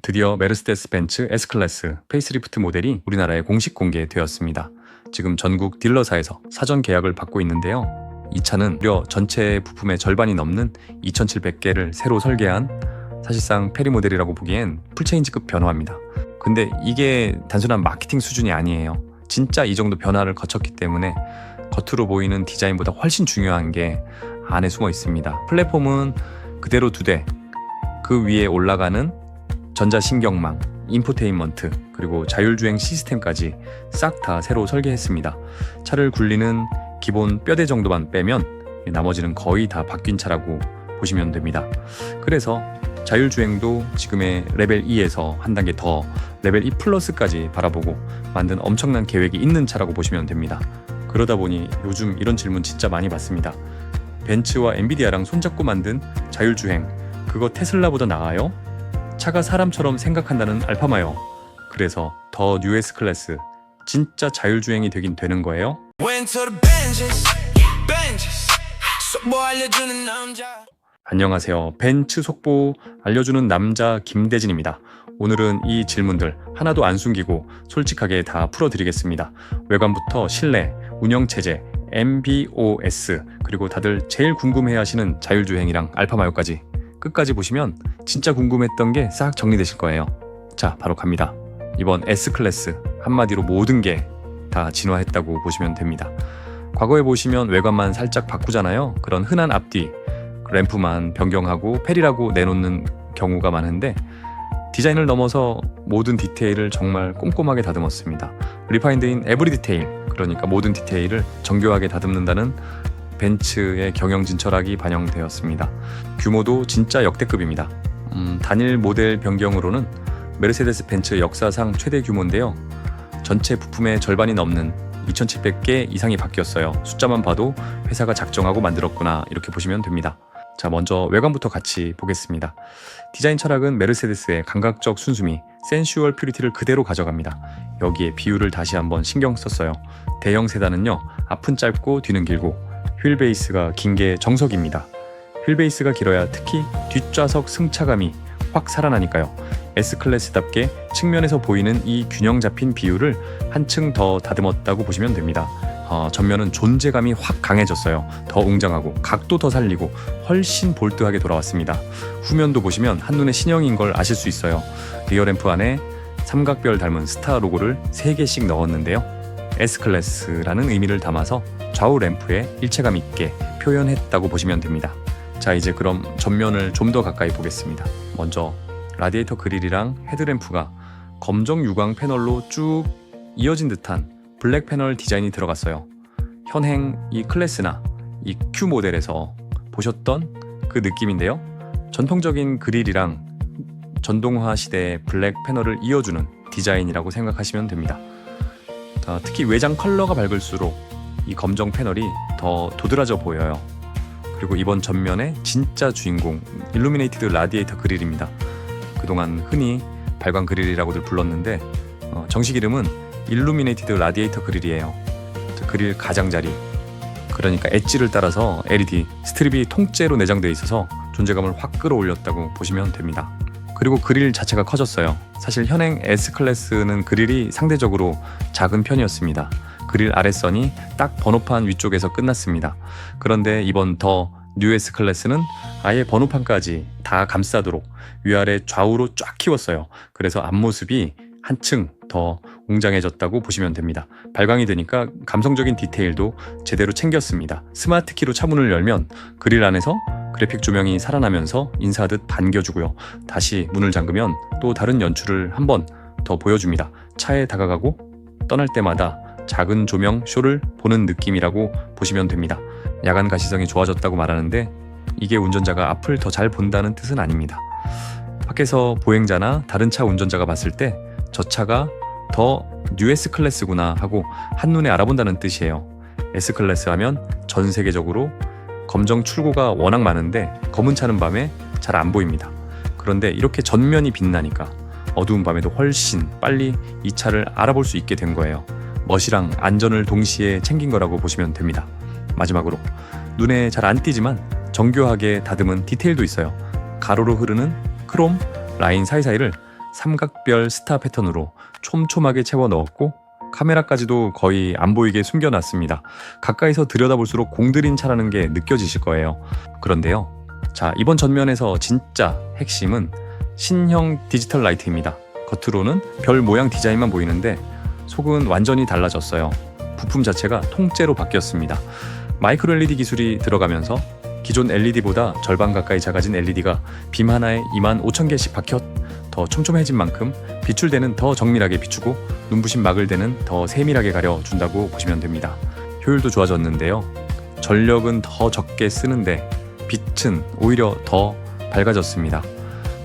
드디어 메르세데스 벤츠 S클래스 페이스리프트 모델이 우리나라에 공식 공개되었습니다. 지금 전국 딜러사에서 사전 계약을 받고 있는데요. 이 차는 무려 전체 부품의 절반이 넘는 2700개를 새로 설계한 사실상 페리 모델이라고 보기엔 풀체인지급 변화입니다. 근데 이게 단순한 마케팅 수준이 아니에요. 진짜 이 정도 변화를 거쳤기 때문에 겉으로 보이는 디자인보다 훨씬 중요한 게 안에 숨어 있습니다. 플랫폼은 그대로 2대, 그 위에 올라가는 전자신경망, 인포테인먼트, 그리고 자율주행 시스템까지 싹 다 새로 설계했습니다. 차를 굴리는 기본 뼈대 정도만 빼면 나머지는 거의 다 바뀐 차라고 보시면 됩니다. 그래서 자율주행도 지금의 레벨 2에서 한 단계 더 레벨 2 플러스까지 바라보고 만든 엄청난 계획이 있는 차라고 보시면 됩니다. 그러다 보니 요즘 이런 질문 진짜 많이 받습니다. 벤츠와 엔비디아랑 손잡고 만든 자율주행, 그거 테슬라보다 나아요? 차가 사람처럼 생각한다는 알파마요. 그래서 더 뉴 S클래스 진짜 자율주행이 되긴 되는 거예요? 안녕하세요. 벤츠 속보 알려주는 남자 김대진입니다. 오늘은 이 질문들 하나도 안 숨기고 솔직하게 다 풀어드리겠습니다. 외관부터 실내, 운영체제, MBOS, 그리고 다들 제일 궁금해하시는 자율주행이랑 알파마요까지 끝까지 보시면 진짜 궁금했던 게 싹 정리되실 거예요. 자, 바로 갑니다. 이번 S클래스 한마디로 모든 게 다 진화했다고 보시면 됩니다. 과거에 보시면 외관만 살짝 바꾸잖아요. 그런 흔한 앞뒤, 램프만 변경하고 페리라고 내놓는 경우가 많은데 디자인을 넘어서 모든 디테일을 정말 꼼꼼하게 다듬었습니다. 리파인드인 에브리 디테일, 그러니까 모든 디테일을 정교하게 다듬는다는 벤츠의 경영 진철학이 반영되었습니다. 규모도 진짜 역대급입니다. 단일 모델 변경으로는 메르세데스 벤츠 역사상 최대 규모인데요. 전체 부품의 절반이 넘는 2700개 이상이 바뀌었어요. 숫자만 봐도 회사가 작정하고 만들었구나 이렇게 보시면 됩니다. 자, 먼저 외관부터 같이 보겠습니다. 디자인 철학은 메르세데스의 감각적 순수미, 센슈얼 퓨리티를 그대로 가져갑니다. 여기에 비율을 다시 한번 신경 썼어요. 대형 세단은요, 앞은 짧고 뒤는 길고 휠 베이스가 긴 게 정석입니다. 휠 베이스가 길어야 특히 뒷좌석 승차감이 확 살아나니까요. S클래스답게 측면에서 보이는 이 균형 잡힌 비율을 한층 더 다듬었다고 보시면 됩니다. 전면은 존재감이 확 강해졌어요. 더 웅장하고 각도 더 살리고 훨씬 볼드하게 돌아왔습니다. 후면도 보시면 한눈에 신형인 걸 아실 수 있어요. 리어램프 안에 삼각별 닮은 스타 로고를 3개씩 넣었는데요. S클래스라는 의미를 담아서 좌우 램프에 일체감 있게 표현했다고 보시면 됩니다. 자, 이제 그럼 전면을 좀 더 가까이 보겠습니다. 먼저 라디에이터 그릴이랑 헤드램프가 검정 유광 패널로 쭉 이어진 듯한 블랙 패널 디자인이 들어갔어요. 현행 이 클래스나 이 Q 모델에서 보셨던 그 느낌인데요. 전통적인 그릴이랑 전동화 시대의 블랙 패널을 이어주는 디자인이라고 생각하시면 됩니다. 특히 외장 컬러가 밝을수록 이 검정 패널이 더 도드라져 보여요. 그리고 이번 전면의 진짜 주인공 일루미네이티드 라디에이터 그릴입니다. 그동안 흔히 발광 그릴이라고들 불렀는데 정식 이름은 일루미네이티드 라디에이터 그릴이에요. 그릴 가장자리, 그러니까 엣지를 따라서 LED 스트립이 통째로 내장되어 있어서 존재감을 확 끌어올렸다고 보시면 됩니다. 그리고 그릴 자체가 커졌어요. 사실 현행 S클래스는 그릴이 상대적으로 작은 편이었습니다. 그릴 아랫선이 딱 번호판 위쪽에서 끝났습니다. 그런데 이번 더 뉴 S클래스는 아예 번호판까지 다 감싸도록 위아래 좌우로 쫙 키웠어요. 그래서 앞모습이 한층 더 웅장해졌다고 보시면 됩니다. 발광이 되니까 감성적인 디테일도 제대로 챙겼습니다. 스마트 키로 차문을 열면 그릴 안에서 그래픽 조명이 살아나면서 인사하듯 반겨주고요. 다시 문을 잠그면 또 다른 연출을 한 번 더 보여줍니다. 차에 다가가고 떠날 때마다 작은 조명 쇼를 보는 느낌이라고 보시면 됩니다. 야간 가시성이 좋아졌다고 말하는데 이게 운전자가 앞을 더 잘 본다는 뜻은 아닙니다. 밖에서 보행자나 다른 차 운전자가 봤을 때 저 차가 더 뉴 S클래스구나 하고 한눈에 알아본다는 뜻이에요. S클래스 하면 전 세계적으로 검정 출고가 워낙 많은데 검은 차는 밤에 잘 안 보입니다. 그런데 이렇게 전면이 빛나니까 어두운 밤에도 훨씬 빨리 이 차를 알아볼 수 있게 된 거예요. 멋이랑 안전을 동시에 챙긴 거라고 보시면 됩니다. 마지막으로 눈에 잘 안 띄지만 정교하게 다듬은 디테일도 있어요. 가로로 흐르는 크롬 라인 사이사이를 삼각별 스타 패턴으로 촘촘하게 채워 넣었고 카메라까지도 거의 안 보이게 숨겨놨습니다. 가까이서 들여다볼수록 공들인 차라는 게 느껴지실 거예요. 그런데요, 자, 이번 전면에서 진짜 핵심은 신형 디지털 라이트입니다. 겉으로는 별 모양 디자인만 보이는데 속은 완전히 달라졌어요. 부품 자체가 통째로 바뀌었습니다. 마이크로 LED 기술이 들어가면서 기존 LED보다 절반 가까이 작아진 LED가 빔 하나에 25,000개씩 박혀 더 촘촘해진 만큼 비출 때는 더 정밀하게 비추고 눈부심 막을 때는 더 세밀하게 가려준다고 보시면 됩니다. 효율도 좋아졌는데요. 전력은 더 적게 쓰는데 빛은 오히려 더 밝아졌습니다.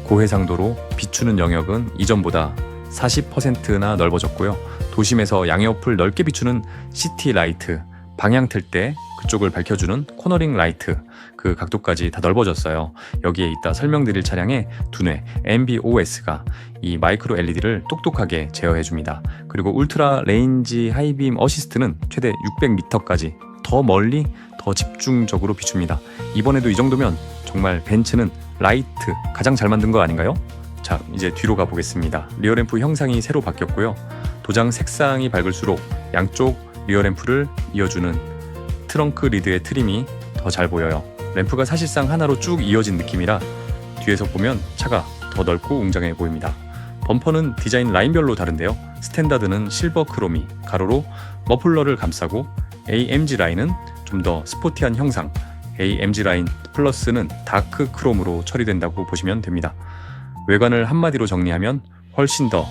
고해상도로 비추는 영역은 이전보다 40%나 넓어졌고요. 도심에서 양옆을 넓게 비추는 시티 라이트, 방향 틀 때 그쪽을 밝혀주는 코너링 라이트, 그 각도까지 다 넓어졌어요. 여기에 있다 설명드릴 차량의 두뇌 MBOS가 이 마이크로 LED를 똑똑하게 제어해줍니다. 그리고 울트라 레인지 하이빔 어시스트는 최대 600m까지 더 멀리 더 집중적으로 비춥니다. 이번에도 이 정도면 정말 벤츠는 라이트 가장 잘 만든 거 아닌가요? 자, 이제 뒤로 가보겠습니다. 리어램프 형상이 새로 바뀌었고요. 도장 색상이 밝을수록 양쪽 리어램프를 이어주는 트렁크 리드의 트림이 더 잘 보여요. 램프가 사실상 하나로 쭉 이어진 느낌이라 뒤에서 보면 차가 더 넓고 웅장해 보입니다. 범퍼는 디자인 라인별로 다른데요. 스탠다드는 실버 크롬이 가로로 머플러를 감싸고 AMG 라인은 좀 더 스포티한 형상, AMG 라인 플러스는 다크 크롬으로 처리된다고 보시면 됩니다. 외관을 한마디로 정리하면 훨씬 더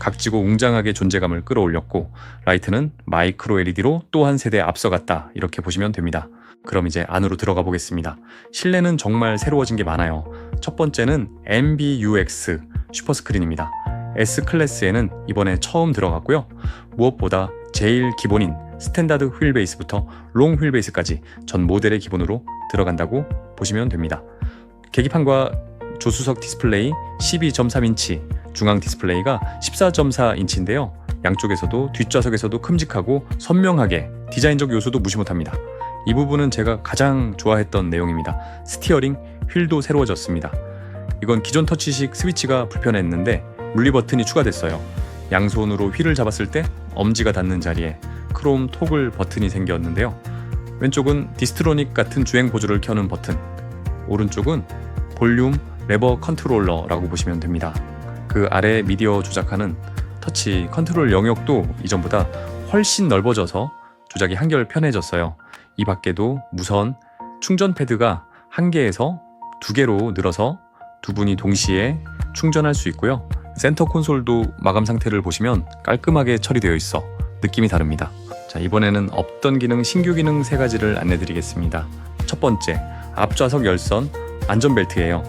각지고 웅장하게 존재감을 끌어올렸고 라이트는 마이크로 LED로 또 한 세대 앞서갔다, 이렇게 보시면 됩니다. 그럼 이제 안으로 들어가 보겠습니다. 실내는 정말 새로워진 게 많아요. 첫 번째는 MBUX 슈퍼스크린입니다. S클래스에는 이번에 처음 들어갔고요. 무엇보다 제일 기본인 스탠다드 휠베이스부터 롱 휠베이스까지 전 모델의 기본으로 들어간다고 보시면 됩니다. 계기판과 조수석 디스플레이 12.3인치, 중앙 디스플레이가 14.4인치인데요. 양쪽에서도 뒷좌석에서도 큼직하고 선명하게 디자인적 요소도 무시 못합니다. 이 부분은 제가 가장 좋아했던 내용입니다. 스티어링, 휠도 새로워졌습니다. 이건 기존 터치식 스위치가 불편했는데 물리 버튼이 추가됐어요. 양손으로 휠을 잡았을 때 엄지가 닿는 자리에 크롬 토글 버튼이 생겼는데요. 왼쪽은 디스트로닉 같은 주행 보조를 켜는 버튼, 오른쪽은 볼륨 레버 컨트롤러라고 보시면 됩니다. 그 아래 미디어 조작하는 터치 컨트롤 영역도 이전보다 훨씬 넓어져서 조작이 한결 편해졌어요. 이 밖에도 무선 충전 패드가 1개에서 2개로 늘어서 두 분이 동시에 충전할 수 있고요. 센터 콘솔도 마감 상태를 보시면 깔끔하게 처리되어 있어 느낌이 다릅니다. 자, 이번에는 없던 기능, 신규 기능 3가지를 안내드리겠습니다. 첫 번째, 앞좌석 열선 안전벨트예요.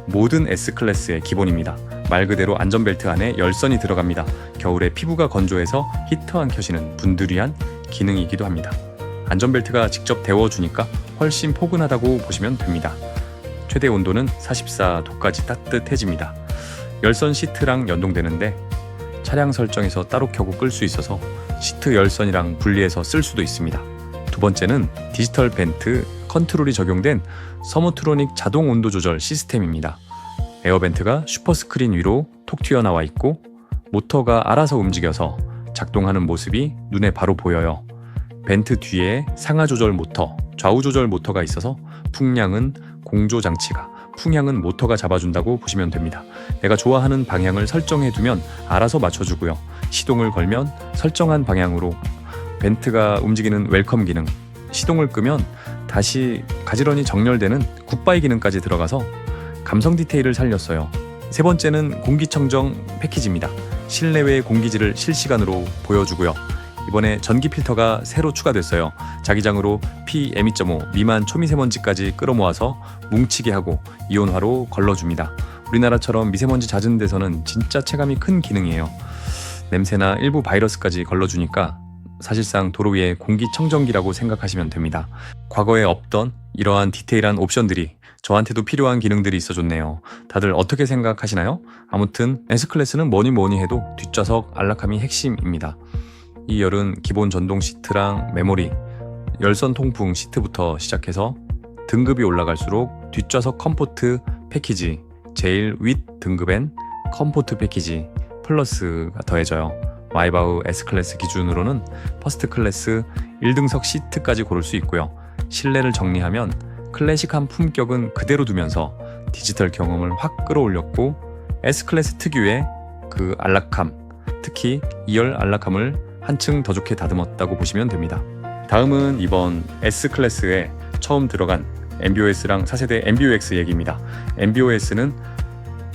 모든 S클래스의 기본입니다. 말 그대로 안전벨트 안에 열선이 들어갑니다. 겨울에 피부가 건조해서 히터 안 켜시는 분들을 위한 기능이기도 합니다. 안전벨트가 직접 데워주니까 훨씬 포근하다고 보시면 됩니다. 최대 온도는 44도까지 따뜻해집니다. 열선 시트랑 연동되는데 차량 설정에서 따로 켜고 끌 수 있어서 시트 열선이랑 분리해서 쓸 수도 있습니다. 두 번째는 디지털 벤트 컨트롤이 적용된 서모트로닉 자동 온도 조절 시스템입니다. 에어벤트가 슈퍼스크린 위로 톡 튀어나와 있고 모터가 알아서 움직여서 작동하는 모습이 눈에 바로 보여요. 벤트 뒤에 상하 조절 모터, 좌우 조절 모터가 있어서 풍량은 공조 장치가, 풍향은 모터가 잡아준다고 보시면 됩니다. 내가 좋아하는 방향을 설정해두면 알아서 맞춰주고요. 시동을 걸면 설정한 방향으로 벤트가 움직이는 웰컴 기능, 시동을 끄면 다시 가지런히 정렬되는 굿바이 기능까지 들어가서 감성 디테일을 살렸어요. 세 번째는 공기청정 패키지입니다. 실내외의 공기질을 실시간으로 보여주고요. 이번에 전기 필터가 새로 추가됐어요. 자기장으로 PM2.5 미만 초미세먼지까지 끌어모아서 뭉치게 하고 이온화로 걸러줍니다. 우리나라처럼 미세먼지 잦은 데서는 진짜 체감이 큰 기능이에요. 냄새나 일부 바이러스까지 걸러주니까 사실상 도로 위의 공기청정기라고 생각하시면 됩니다. 과거에 없던 이러한 디테일한 옵션들이 저한테도 필요한 기능들이 있어줬네요. 다들 어떻게 생각하시나요? 아무튼 S클래스는 뭐니 해도 뒷좌석 안락함이 핵심입니다. 2열은 기본 전동 시트랑 메모리, 열선 통풍 시트부터 시작해서 등급이 올라갈수록 뒷좌석 컴포트 패키지, 제일 윗 등급엔 컴포트 패키지 플러스가 더해져요. 마이바흐 S클래스 기준으로는 퍼스트 클래스 1등석 시트까지 고를 수 있고요. 실내를 정리하면 클래식한 품격은 그대로 두면서 디지털 경험을 확 끌어올렸고 S클래스 특유의 그 안락함, 특히 2열 안락함을 한층 더 좋게 다듬었다고 보시면 됩니다. 다음은 이번 S클래스에 처음 들어간 MB.OS랑 4세대 MB.UX 얘기입니다. MB.OS는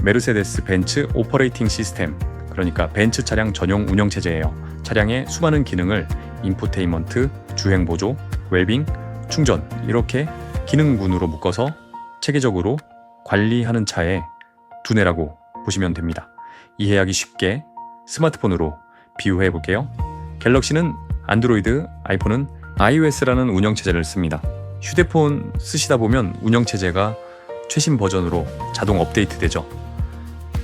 메르세데스 벤츠 오퍼레이팅 시스템, 그러니까 벤츠 차량 전용 운영체제예요. 차량의 수많은 기능을 인포테인먼트, 주행보조, 웰빙, 충전 이렇게 기능군으로 묶어서 체계적으로 관리하는 차의 두뇌라고 보시면 됩니다. 이해하기 쉽게 스마트폰으로 비유해 볼게요. 갤럭시는 안드로이드, 아이폰은 iOS라는 운영체제를 씁니다. 휴대폰 쓰시다 보면 운영체제가 최신 버전으로 자동 업데이트 되죠.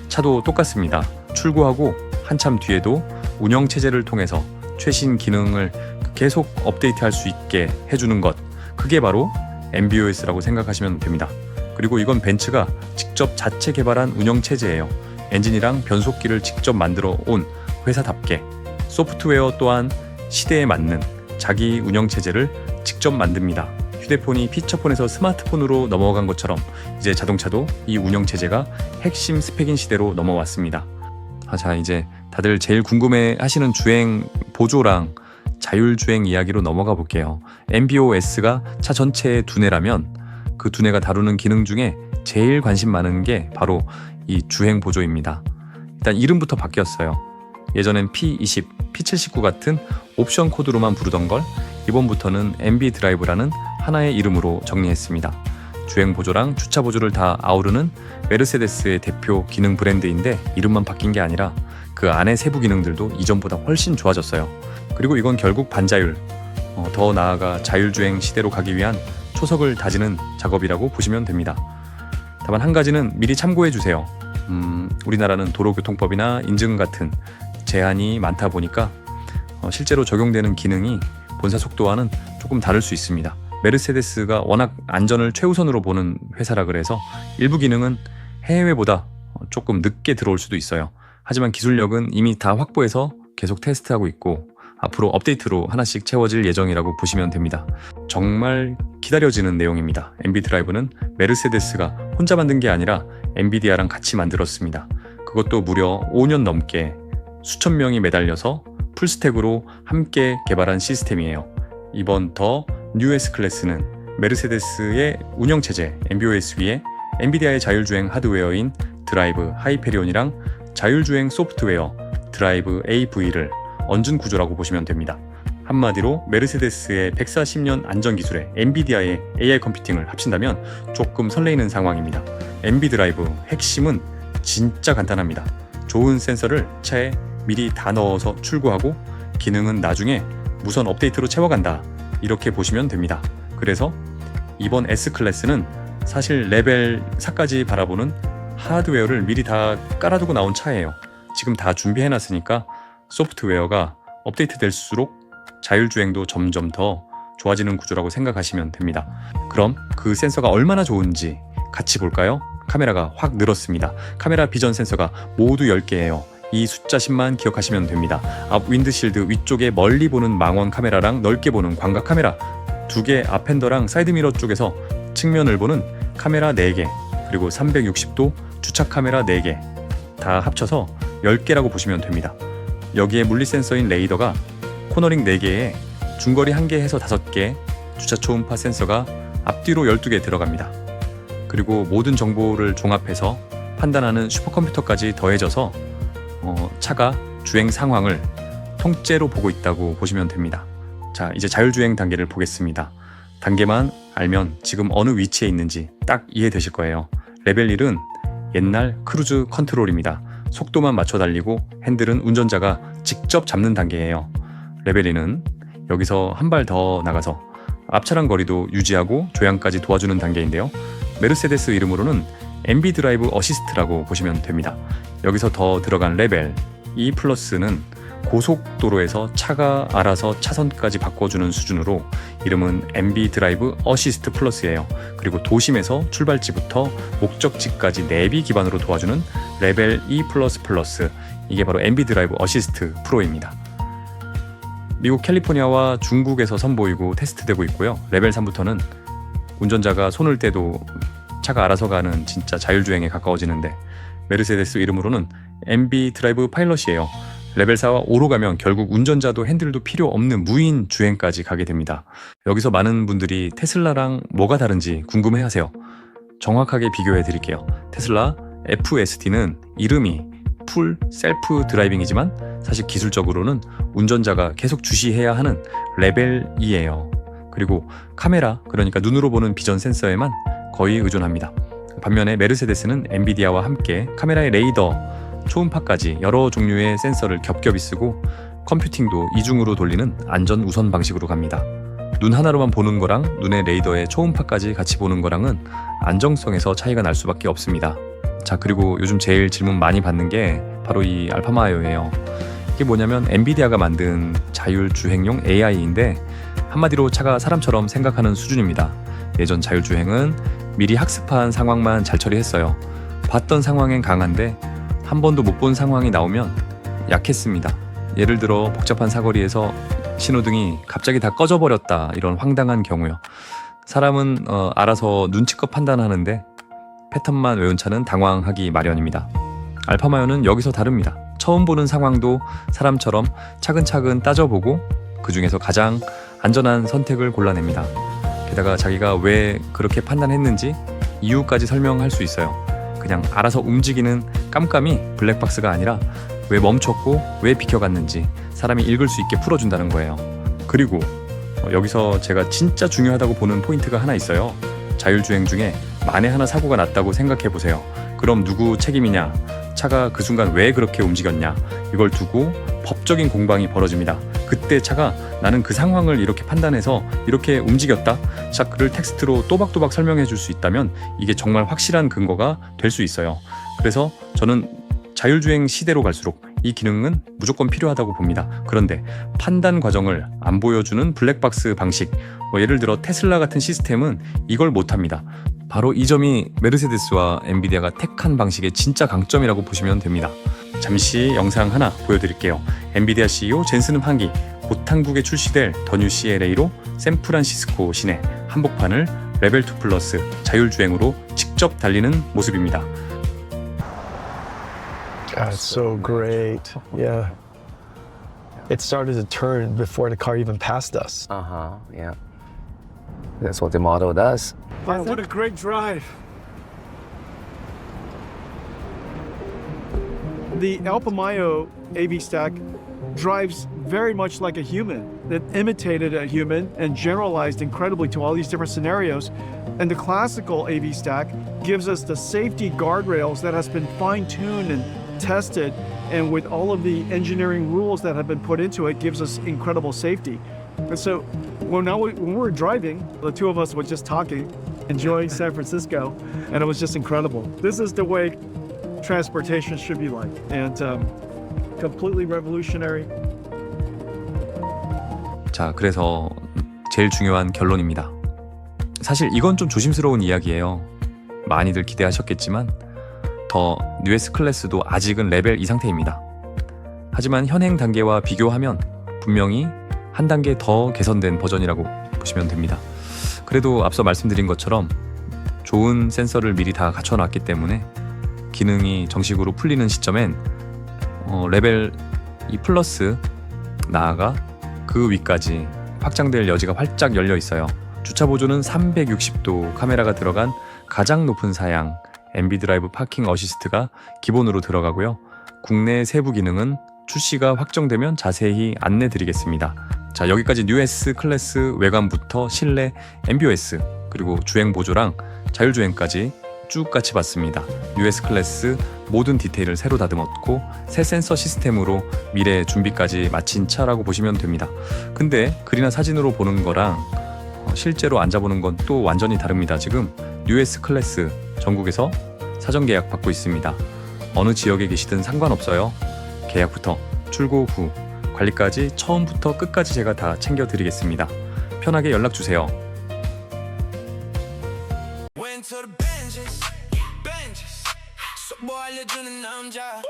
차도 똑같습니다. 출고하고 한참 뒤에도 운영체제를 통해서 최신 기능을 계속 업데이트할 수 있게 해주는 것, 그게 바로 MB.OS라고 생각하시면 됩니다. 그리고 이건 벤츠가 직접 자체 개발한 운영체제예요. 엔진이랑 변속기를 직접 만들어 온 회사답게 소프트웨어 또한 시대에 맞는 자기 운영체제를 직접 만듭니다. 휴대폰이 피처폰에서 스마트폰으로 넘어간 것처럼 이제 자동차도 이 운영체제가 핵심 스펙인 시대로 넘어왔습니다. 자, 이제 다들 제일 궁금해 하시는 주행 보조랑 자율주행 이야기로 넘어가 볼게요. MB.OS가 차 전체의 두뇌라면 그 두뇌가 다루는 기능 중에 제일 관심 많은 게 바로 이 주행 보조입니다. 일단 이름부터 바뀌었어요. 예전엔 P20, P79 같은 옵션 코드로만 부르던 걸 이번부터는 MB 드라이브라는 하나의 이름으로 정리했습니다. 주행 보조랑 주차 보조를 다 아우르는 메르세데스의 대표 기능 브랜드인데 이름만 바뀐 게 아니라 그 안의 세부 기능들도 이전보다 훨씬 좋아졌어요. 그리고 이건 결국 반자율, 더 나아가 자율주행 시대로 가기 위한 초석을 다지는 작업이라고 보시면 됩니다. 다만 한 가지는 미리 참고해 주세요. 우리나라는 도로교통법이나 인증 같은 제한이 많다 보니까 실제로 적용되는 기능이 본사 속도와는 조금 다를 수 있습니다. 메르세데스가 워낙 안전을 최우선으로 보는 회사라 그래서 일부 기능은 해외보다 조금 늦게 들어올 수도 있어요. 하지만 기술력은 이미 다 확보해서 계속 테스트하고 있고 앞으로 업데이트로 하나씩 채워질 예정이라고 보시면 됩니다. 정말 기다려지는 내용입니다. MB 드라이브는 메르세데스가 혼자 만든 게 아니라 엔비디아랑 같이 만들었습니다. 그것도 무려 5년 넘게 수천 명이 매달려서 풀스택으로 함께 개발한 시스템이에요. 이번 더 뉴 S 클래스는 메르세데스의 운영체제 MB.OS 위에 엔비디아의 자율주행 하드웨어인 드라이브 하이페리온이랑 자율주행 소프트웨어 드라이브 AV를 얹은 구조라고 보시면 됩니다. 한마디로 메르세데스의 140년 안전기술에 엔비디아의 AI 컴퓨팅을 합친다면 조금 설레이는 상황입니다. MB 드라이브 핵심은 진짜 간단합니다. 좋은 센서를 차에 미리 다 넣어서 출고하고 기능은 나중에 무선 업데이트로 채워간다, 이렇게 보시면 됩니다. 그래서 이번 S클래스는 사실 레벨 4까지 바라보는 하드웨어를 미리 다 깔아두고 나온 차예요. 지금 다 준비해놨으니까 소프트웨어가 업데이트 될수록 자율주행도 점점 더 좋아지는 구조라고 생각하시면 됩니다. 그럼 그 센서가 얼마나 좋은지 같이 볼까요? 카메라가 확 늘었습니다. 카메라 비전 센서가 모두 10개예요. 이 숫자 10만 기억하시면 됩니다. 앞 윈드실드 위쪽에 멀리 보는 망원 카메라랑 넓게 보는 광각 카메라 2개, 앞핸더랑 사이드미러 쪽에서 측면을 보는 카메라 4개, 그리고 360도 주차 카메라 4개 다 합쳐서 10개라고 보시면 됩니다. 여기에 물리 센서인 레이더가 코너링 4개에 중거리 1개 해서 5개, 주차 초음파 센서가 앞뒤로 12개 들어갑니다. 그리고 모든 정보를 종합해서 판단하는 슈퍼컴퓨터까지 더해져서 차가 주행 상황을 통째로 보고 있다고 보시면 됩니다. 자, 이제 자율주행 단계를 보겠습니다. 단계만 알면 지금 어느 위치에 있는지 딱 이해되실 거예요. 레벨 1은 옛날 크루즈 컨트롤입니다. 속도만 맞춰 달리고 핸들은 운전자가 직접 잡는 단계예요. 레벨 2는 여기서 한 발 더 나가서 앞차랑 거리도 유지하고 조향까지 도와주는 단계인데요. 메르세데스 이름으로는 MB 드라이브 어시스트라고 보시면 됩니다. 여기서 더 들어간 레벨 2 플러스는 고속도로에서 차가 알아서 차선까지 바꿔주는 수준으로 이름은 MB 드라이브 어시스트 플러스예요. 그리고 도심에서 출발지부터 목적지까지 내비 기반으로 도와주는 레벨 E++, 이게 바로 MB 드라이브 어시스트 프로입니다. 미국 캘리포니아와 중국에서 선보이고 테스트되고 있고요. 레벨 3부터는 운전자가 손을 떼도 차가 알아서 가는 진짜 자율주행에 가까워지는데, 메르세데스 이름으로는 MB 드라이브 파일럿이에요. 레벨 4와 5로 가면 결국 운전자도 핸들도 필요 없는 무인 주행까지 가게 됩니다. 여기서 많은 분들이 테슬라랑 뭐가 다른지 궁금해하세요. 정확하게 비교해 드릴게요. 테슬라 FSD는 이름이 풀 셀프 드라이빙이지만 사실 기술적으로는 운전자가 계속 주시해야 하는 레벨 2예요. 그리고 카메라, 그러니까 눈으로 보는 비전 센서에만 거의 의존합니다. 반면에 메르세데스는 엔비디아와 함께 카메라의 레이더, 초음파까지 여러 종류의 센서를 겹겹이 쓰고 컴퓨팅도 이중으로 돌리는 안전 우선 방식으로 갑니다. 눈 하나로만 보는 거랑 눈의 레이더에 초음파까지 같이 보는 거랑은 안정성에서 차이가 날 수밖에 없습니다. 자, 그리고 요즘 제일 질문 많이 받는 게 바로 이 알파마요예요. 이게 뭐냐면 엔비디아가 만든 자율주행용 AI인데 한마디로 차가 사람처럼 생각하는 수준입니다. 예전 자율주행은 미리 학습한 상황만 잘 처리했어요. 봤던 상황엔 강한데 한 번도 못 본 상황이 나오면 약했습니다. 예를 들어 복잡한 사거리에서 신호등이 갑자기 다 꺼져버렸다, 이런 황당한 경우요. 사람은 알아서 눈치껏 판단하는데 패턴만 외운 차는 당황하기 마련입니다. 알파마요는 여기서 다릅니다. 처음 보는 상황도 사람처럼 차근차근 따져보고 그 중에서 가장 안전한 선택을 골라냅니다. 게다가 자기가 왜 그렇게 판단했는지 이유까지 설명할 수 있어요. 그냥 알아서 움직이는 깜깜이 블랙박스가 아니라 왜 멈췄고 왜 비켜갔는지 사람이 읽을 수 있게 풀어준다는 거예요. 그리고 여기서 제가 진짜 중요하다고 보는 포인트가 하나 있어요. 자율주행 중에 만에 하나 사고가 났다고 생각해 보세요. 그럼 누구 책임이냐? 차가 그 순간 왜 그렇게 움직였냐? 이걸 두고 법적인 공방이 벌어집니다. 그때 차가 나는 그 상황을 이렇게 판단해서 이렇게 움직였다, 그를 텍스트로 또박또박 설명해 줄 수 있다면 이게 정말 확실한 근거가 될 수 있어요. 그래서 저는 자율주행 시대로 갈수록 이 기능은 무조건 필요하다고 봅니다. 그런데 판단 과정을 안 보여주는 블랙박스 방식, 예를 들어 테슬라 같은 시스템은 이걸 못합니다. 바로 이 점이 메르세데스와 엔비디아가 택한 방식의 진짜 강점이라고 보시면 됩니다. 잠시 영상 하나 보여드릴게요. 엔비디아 CEO 젠슨 황기, 곧 한국에 출시될 더 뉴 CLA로 샌프란시스코 시내 한복판을 레벨 2 플러스 자율주행으로 직접 달리는 모습입니다. God, it's so great. Yeah. It started to turn before the car even passed us. Yeah. That's what the model does. Wow, what a great drive. The Alpamayo AV stack drives very much like a human. It imitated a human and generalized incredibly to all these different scenarios. And the classical AV stack gives us the safety guardrails that has been fine-tuned and tested, and with all of the engineering rules that have been put into it, gives us incredible safety. And so when we were driving, the two of us were just talking, enjoying San Francisco, and it was just incredible. This is the way transportation should be like, and completely revolutionary. 자, 그래서 제일 중요한 결론입니다. 사실 이건 좀 조심스러운 이야기예요. 많이들 기대하셨겠지만 더 뉴S 클래스도 아직은 레벨 2 상태입니다. 하지만 현행 단계와 비교하면 분명히 한 단계 더 개선된 버전이라고 보시면 됩니다. 그래도 앞서 말씀드린 것처럼 좋은 센서를 미리 다 갖춰놨기 때문에 기능이 정식으로 풀리는 시점엔 레벨 2 플러스 나아가 그 위까지 확장될 여지가 활짝 열려 있어요. 주차 보조는 360도 카메라가 들어간 가장 높은 사양 엔비 드라이브 파킹 어시스트가 기본으로 들어가고요. 국내 세부 기능은 출시가 확정되면 자세히 안내 드리겠습니다. 자, 여기까지 뉴S 클래스 외관부터 실내 MBOS 그리고 주행 보조랑 자율주행까지 쭉 같이 봤습니다. 뉴S 클래스 모든 디테일을 새로 다듬었고 새 센서 시스템으로 미래 준비까지 마친 차라고 보시면 됩니다. 근데 글이나 사진으로 보는 거랑 실제로 앉아보는 건 또 완전히 다릅니다. 지금 뉴S 클래스 전국에서 사전 계약 받고 있습니다. 어느 지역에 계시든 상관없어요. 계약부터 출고 후 관리까지 처음부터 끝까지 제가 다 챙겨드리겠습니다. 편하게 연락주세요. Went to the benches, benches. So boy, 알려주는 남자.